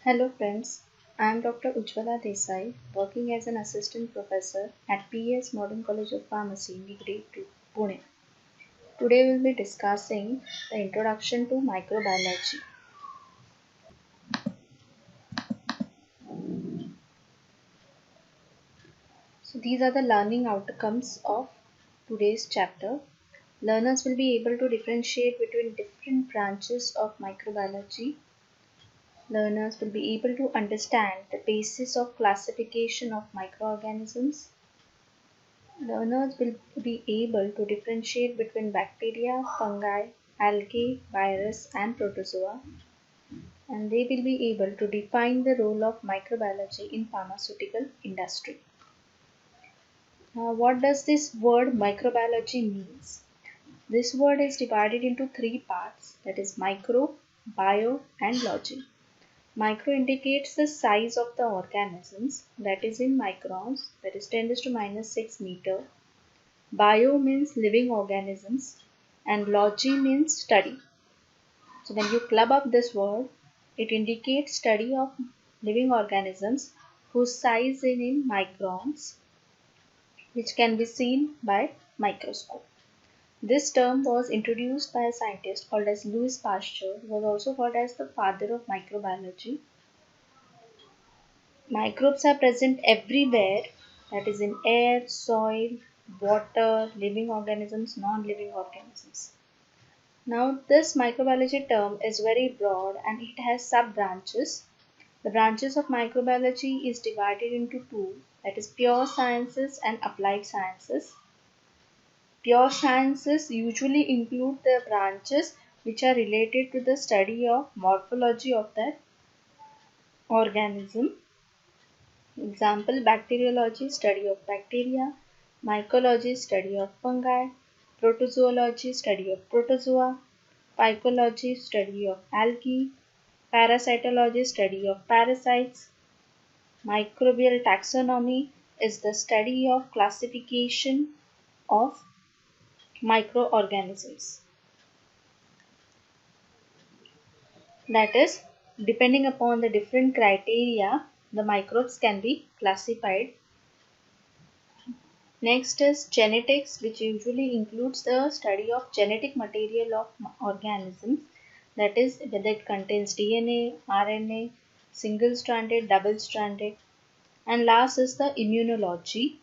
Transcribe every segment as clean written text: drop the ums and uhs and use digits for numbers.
Hello friends, I am Dr. Ujjwala Desai, working as an assistant professor at PS Modern College of Pharmacy, Nigri, Pune. Today we will be discussing the introduction to microbiology. So these are the learning outcomes of today's chapter. Learners will be able to differentiate between different branches of microbiology. Learners will be able to understand the basis of classification of microorganisms. Learners will be able to differentiate between bacteria, fungi, algae, virus, and protozoa, and they will be able to define the role of microbiology in pharmaceutical industry. Now, what does this word microbiology means? This word is divided into three parts, that is micro, bio, and logy. Micro indicates the size of the organisms, that is in microns, that is 10 to minus 6 meter. Bio means living organisms and logy means study. So when you club up this word, it indicates study of living organisms whose size is in microns, which can be seen by microscope. This term was introduced by a scientist called as Louis Pasteur, who was also called as the father of microbiology. Microbes are present everywhere, that is in air, soil, water, living organisms, non-living organisms. Now, this microbiology term is very broad and it has sub-branches. The branches of microbiology is divided into two, that is pure sciences and applied sciences. Pure sciences usually include the branches which are related to the study of morphology of that organism. Example, bacteriology, study of bacteria, mycology, study of fungi, protozoology, study of protozoa, phycology, study of algae, parasitology, study of parasites. Microbial taxonomy is the study of classification of microorganisms. That is, depending upon the different criteria, the microbes can be classified. Next is genetics, which usually includes the study of genetic material of organisms, that is whether it contains DNA, RNA, single-stranded, double-stranded. And last is the immunology,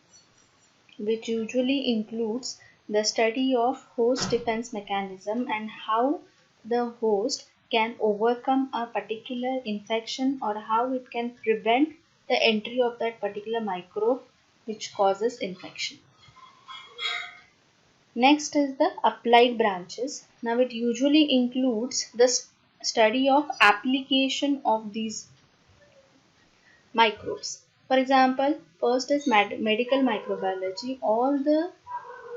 which usually includes the study of host defense mechanism and how the host can overcome a particular infection or how it can prevent the entry of that particular microbe which causes infection. Next is the applied branches. Now it usually includes the study of application of these microbes. For example, first is medical microbiology, all the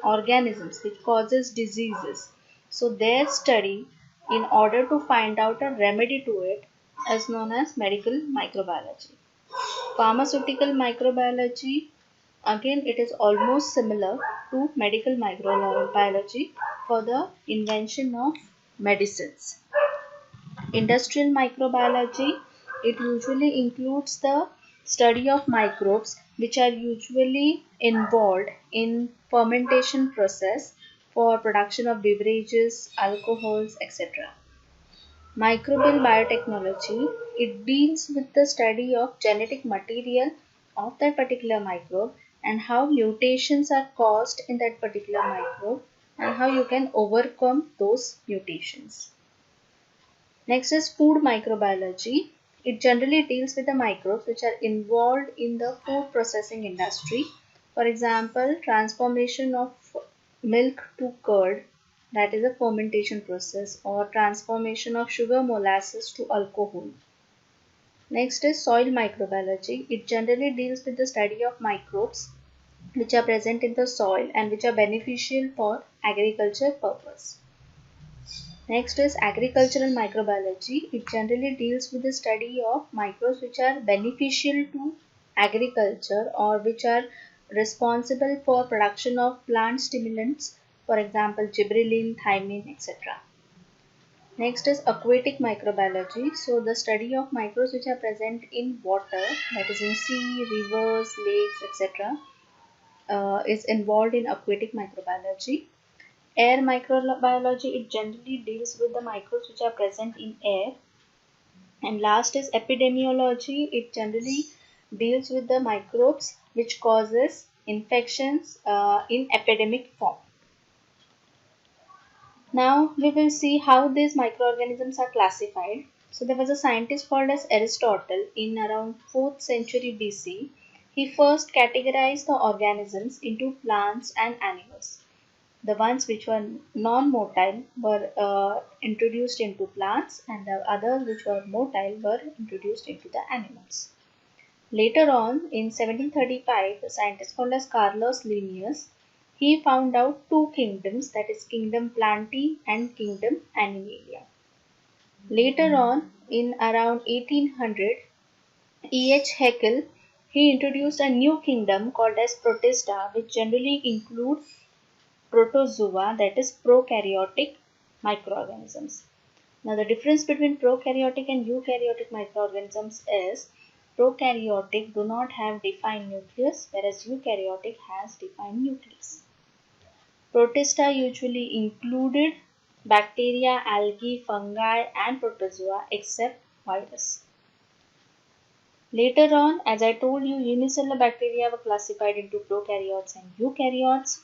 organisms which causes diseases. So their study in order to find out a remedy to it is known as medical microbiology. Pharmaceutical microbiology, again it is almost similar to medical microbiology for the invention of medicines. Industrial microbiology, it usually includes the study of microbes which are usually involved in fermentation process for production of beverages, alcohols, etc. Microbial biotechnology, it deals with the study of genetic material of that particular microbe and how mutations are caused in that particular microbe and how you can overcome those mutations. Next is food microbiology. It generally deals with the microbes which are involved in the food processing industry. For example, transformation of milk to curd, that is a fermentation process, or transformation of sugar molasses to alcohol. Next is soil microbiology. It generally deals with the study of microbes which are present in the soil and which are beneficial for agriculture purpose. Next is agricultural microbiology. It generally deals with the study of microbes which are beneficial to agriculture or which are responsible for production of plant stimulants, for example, gibberellin, thymine, etc. Next is aquatic microbiology. So the study of microbes which are present in water, that is in sea, rivers, lakes, etc., is involved in aquatic microbiology. Air microbiology, it generally deals with the microbes which are present in air. And last is epidemiology. It generally deals with the microbes which causes infections in epidemic form. Now we will see how these microorganisms are classified. So there was a scientist called as Aristotle in around 4th century BC. He first categorized the organisms into plants and animals. The ones which were non-motile were introduced into plants, and the others which were motile were introduced into the animals. Later on, in 1735, a scientist called as Carolus Linnaeus, he found out two kingdoms, that is Kingdom Plantae and Kingdom Animalia. Later on, in around 1800, E. H. Haeckel, he introduced a new kingdom called as Protista, which generally includes protozoa, that is prokaryotic microorganisms. Now the difference between prokaryotic and eukaryotic microorganisms is prokaryotic do not have defined nucleus, whereas eukaryotic has defined nucleus. Protista usually included bacteria, algae, fungi and protozoa except virus. Later on, as I told you, unicellular bacteria were classified into prokaryotes and eukaryotes.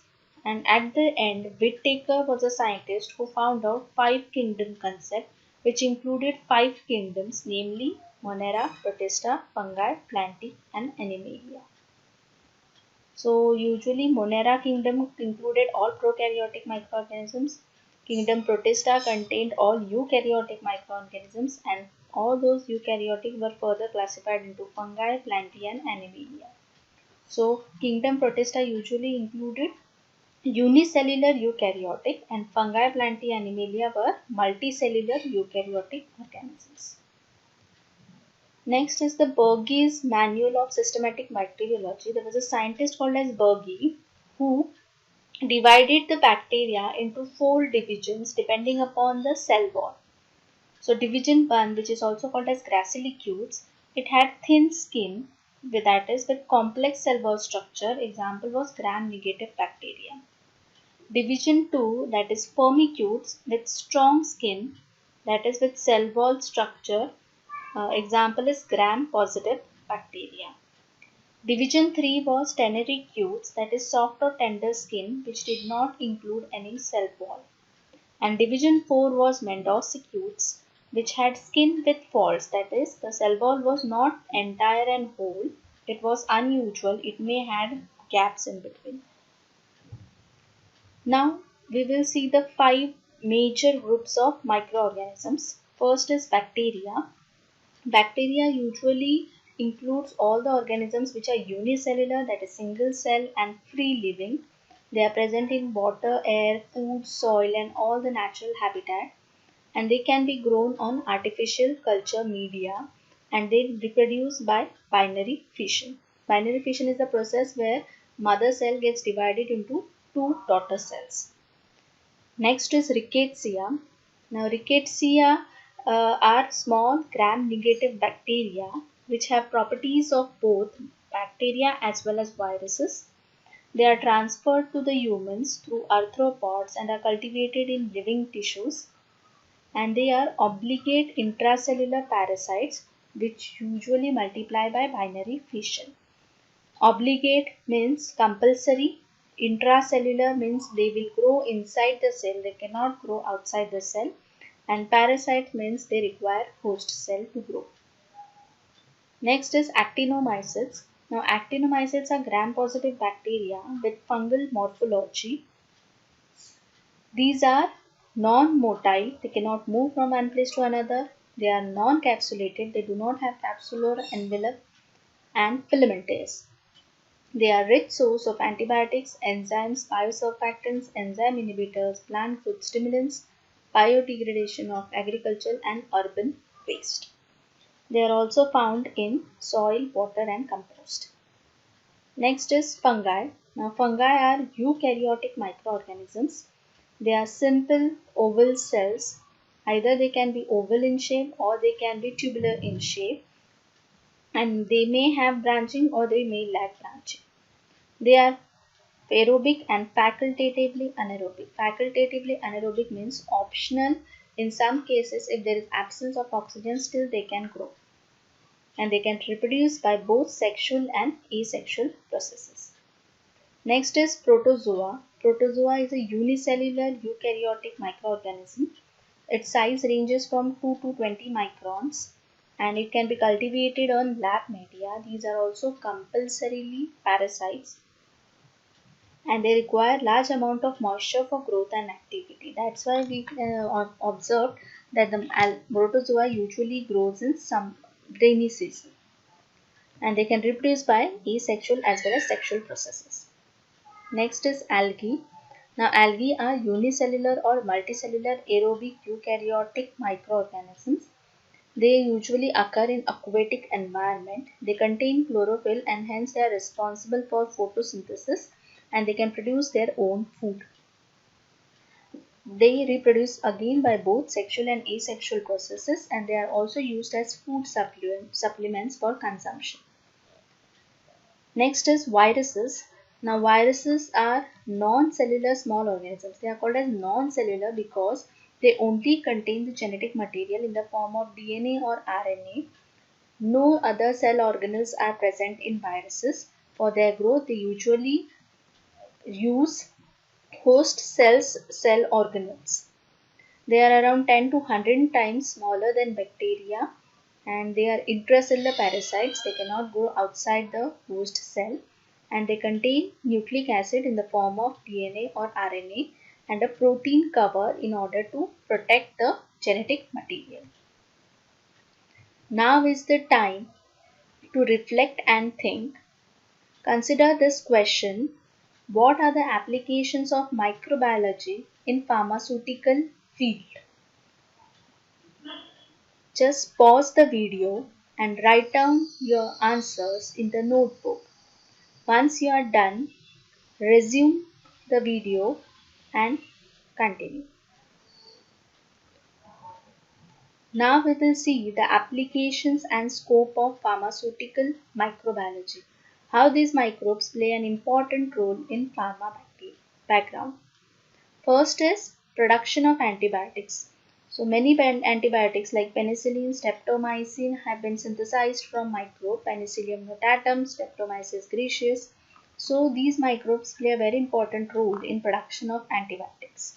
And at the end, Whittaker was a scientist who found out 5 kingdom concept, which included 5 kingdoms, namely Monera, Protista, Fungi, Plantae and Animalia. So usually Monera kingdom included all prokaryotic microorganisms. Kingdom Protista contained all eukaryotic microorganisms, and all those eukaryotic were further classified into fungi, plantae and animalia. So Kingdom Protista usually included unicellular eukaryotic, and fungi, plantae, animalia were multicellular eukaryotic organisms. Next is the Bergey's Manual of Systematic Bacteriology. There was a scientist called as Bergey who divided the bacteria into 4 divisions depending upon the cell wall. So division 1, which is also called as Gracilicutes, it had thin skin, that is with complex cell wall structure. Example was gram-negative bacteria. Division 2, that is Firmicutes, with strong skin, that is with cell wall structure. Example is gram-positive bacteria. Division 3 was Tenericutes, that is soft or tender skin, which did not include any cell wall. And Division 4 was Mendocicutes, which had skin with faults, that is the cell wall was not entire and whole, it was unusual, it may have gaps in between. Now we will see the 5 major groups of microorganisms. First is bacteria. Bacteria usually includes all the organisms which are unicellular, that is single cell and free living. They are present in water, air, food, soil and all the natural habitat, and they can be grown on artificial culture media, and they reproduce by binary fission. Binary fission is the process where mother cell gets divided into 2 daughter cells. Next is Rickettsia. Now Rickettsia are small gram-negative bacteria which have properties of both bacteria as well as viruses. They are transferred to the humans through arthropods and are cultivated in living tissues. And they are obligate intracellular parasites which usually multiply by binary fission. Obligate means compulsory. Intracellular means they will grow inside the cell, they cannot grow outside the cell. And parasite means they require host cell to grow. Next is actinomycetes. Now actinomycetes are gram-positive bacteria with fungal morphology. These are non-motile, they cannot move from one place to another. They are non-capsulated, they do not have capsular envelope and filamentous. They are rich source of antibiotics, enzymes, biosurfactants, enzyme inhibitors, plant growth stimulants, biodegradation of agricultural and urban waste. They are also found in soil, water and compost. Next is fungi. Now fungi are eukaryotic microorganisms. They are simple oval cells Either they can be oval in shape or they can be tubular in shape, and they may have branching or they may lack branching. They are aerobic and facultatively anaerobic. Facultatively anaerobic means optional. In some cases, if there is absence of oxygen, still they can grow. And they can reproduce by both sexual and asexual processes. Next is protozoa. Protozoa is a unicellular eukaryotic microorganism. Its size ranges from 2 to 20 microns and it can be cultivated on lab media. These are also compulsorily parasites and they require large amount of moisture for growth and activity. That's why we observed that the protozoa usually grows in some rainy season and they can reproduce by asexual as well as sexual processes. Next is algae. Now algae are unicellular or multicellular aerobic eukaryotic microorganisms. They usually occur in aquatic environment. They contain chlorophyll and hence they are responsible for photosynthesis and they can produce their own food. They reproduce again by both sexual and asexual processes and they are also used as food supplements for consumption. Next is viruses. Now viruses are non-cellular small organisms. They are called as non-cellular because they only contain the genetic material in the form of DNA or RNA. No other cell organelles are present in viruses. For their growth, they usually use host cells cell organelles. They are around 10 to 100 times smaller than bacteria and they are intracellular parasites. They cannot go outside the host cell and they contain nucleic acid in the form of DNA or RNA and a protein cover in order to protect the genetic material. Now is the time to reflect and think. Consider this question: what are the applications of microbiology in pharmaceutical field? Just pause the video and write down your answers in the notebook. Once you are done, resume the video and continue. Now we will see the applications and scope of pharmaceutical microbiology. How these microbes play an important role in pharma background. First is production of antibiotics. So many antibiotics like penicillin, streptomycin have been synthesized from microbe Penicillium notatum, Streptomyces graecosus. So these microbes play a very important role in production of antibiotics.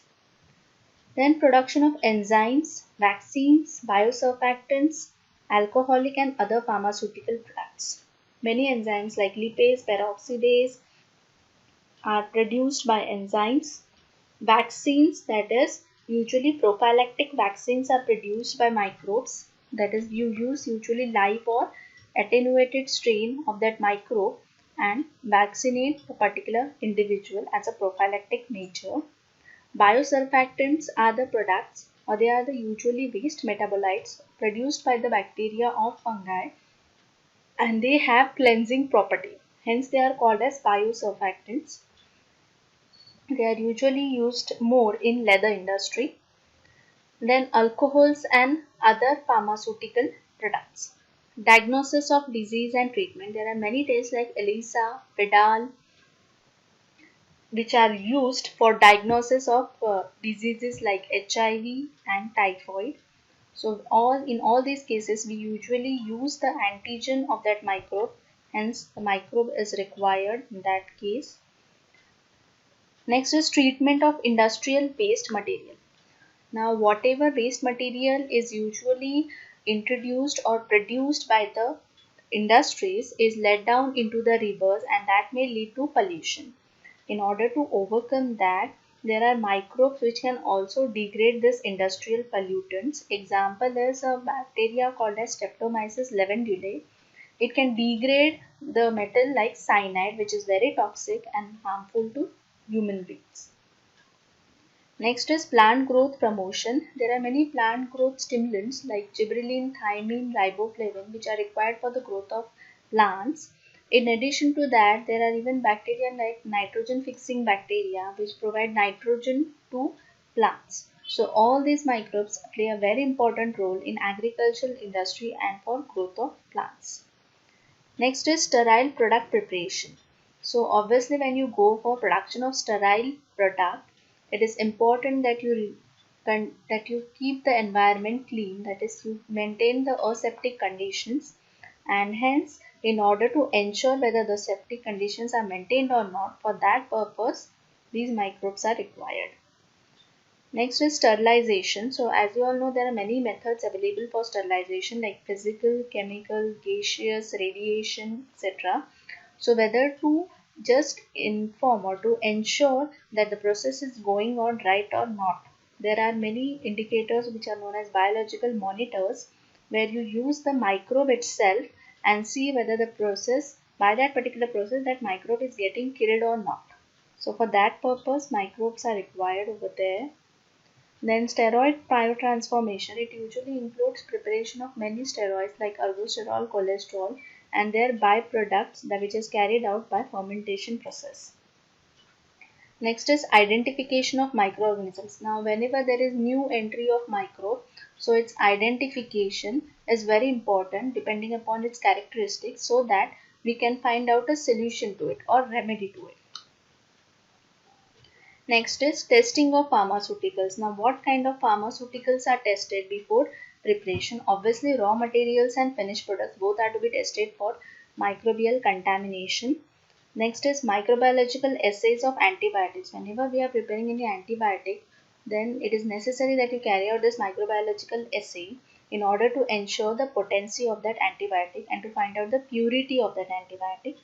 Then production of enzymes, vaccines, biosurfactants, alcoholic and other pharmaceutical products. Many enzymes like lipase, peroxidase are produced by enzymes. Vaccines, that is usually prophylactic vaccines, are produced by microbes. That is, you use usually live or attenuated strain of that microbe and vaccinate a particular individual as a prophylactic nature. Biosurfactants are the products or they are the usually waste metabolites produced by the bacteria or fungi and they have cleansing property. Hence they are called as biosurfactants. They are usually used more in leather industry. Then alcohols and other pharmaceutical products. Diagnosis of disease and treatment. There are many tests like ELISA, Vidal, which are used for diagnosis of diseases like HIV and typhoid. So in all these cases we usually use the antigen of that microbe, hence the microbe is required in that case. Next is treatment of industrial waste material. Now whatever waste material is usually introduced or produced by the industries is let down into the rivers and that may lead to pollution. In order to overcome that, there are microbes which can also degrade this industrial pollutants. Example is a bacteria called as Streptomyces lavandulae. It can degrade the metal like cyanide, which is very toxic and harmful to human beings. Next is plant growth promotion. There are many plant growth stimulants like gibberellin, thiamine, riboflavin which are required for the growth of plants. In addition to that, there are even bacteria like nitrogen fixing bacteria which provide nitrogen to plants. So all these microbes play a very important role in agricultural industry and for growth of plants. Next is sterile product preparation. So obviously when you go for production of sterile product, it is important that you keep the environment clean, that is you maintain the aseptic conditions, and hence in order to ensure whether the aseptic conditions are maintained or not, for that purpose these microbes are required. Next is sterilization. So as you all know, there are many methods available for sterilization like physical, chemical, gaseous, radiation, etc. So whether to just inform or to ensure that the process is going on right or not, there are many indicators which are known as biological monitors, where you use the microbe itself and see whether the process, by that particular process, that microbe is getting killed or not. So for that purpose, microbes are required over there. Then steroid biotransformation, it usually includes preparation of many steroids like aldosterol, cholesterol and their byproducts, that which is carried out by fermentation process. Next is identification of microorganisms. Now whenever there is new entry of microbe, so its identification is very important depending upon its characteristics, so that we can find out a solution to it or remedy to it. Next is testing of pharmaceuticals. Now what kind of pharmaceuticals are tested before preparation? Obviously raw materials and finished products both are to be tested for microbial contamination. Next is microbiological assays of antibiotics. Whenever we are preparing any antibiotic, then it is necessary that you carry out this microbiological assay in order to ensure the potency of that antibiotic and to find out the purity of that antibiotic.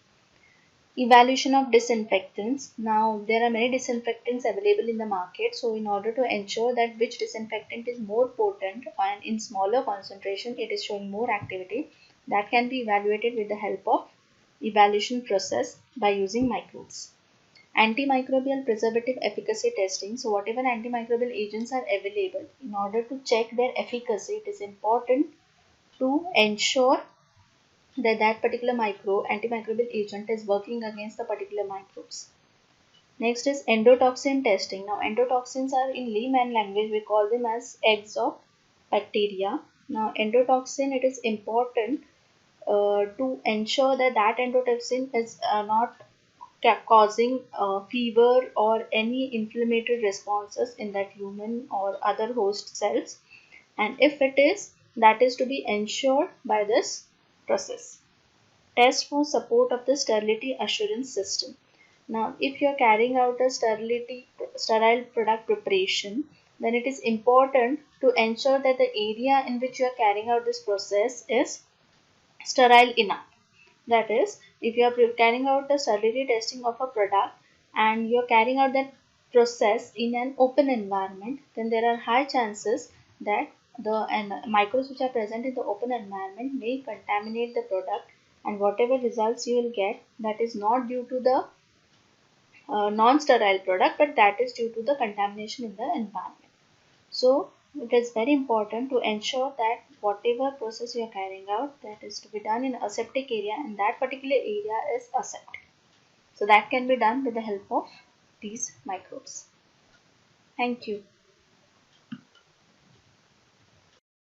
Evaluation of disinfectants. Now there are many disinfectants available in the market, so in order to ensure that which disinfectant is more potent and in smaller concentration it is showing more activity, that can be evaluated with the help of evaluation process by using microbes. Antimicrobial preservative efficacy testing. So whatever antimicrobial agents are available, in order to check their efficacy, it is important to ensure that that particular antimicrobial agent is working against the particular microbes. Next is endotoxin testing. Now endotoxins are, in layman language we call them as eggs of bacteria. Now endotoxin, it is important to ensure that that endotoxin is not causing fever or any inflammatory responses in that human or other host cells, and if it is, that is to be ensured by this process. Test for support of the sterility assurance system. Now, if you are carrying out a sterile product preparation, then it is important to ensure that the area in which you are carrying out this process is sterile enough. That is, if you are carrying out the sterility testing of a product and you are carrying out that process in an open environment, then there are high chances that the microbes which are present in the open environment may contaminate the product, and whatever results you will get, that is not due to the non-sterile product, but that is due to the contamination in the environment. So it is very important to ensure that whatever process you are carrying out, that is to be done in aseptic area, and that particular area is aseptic. So that can be done with the help of these microbes. Thank you.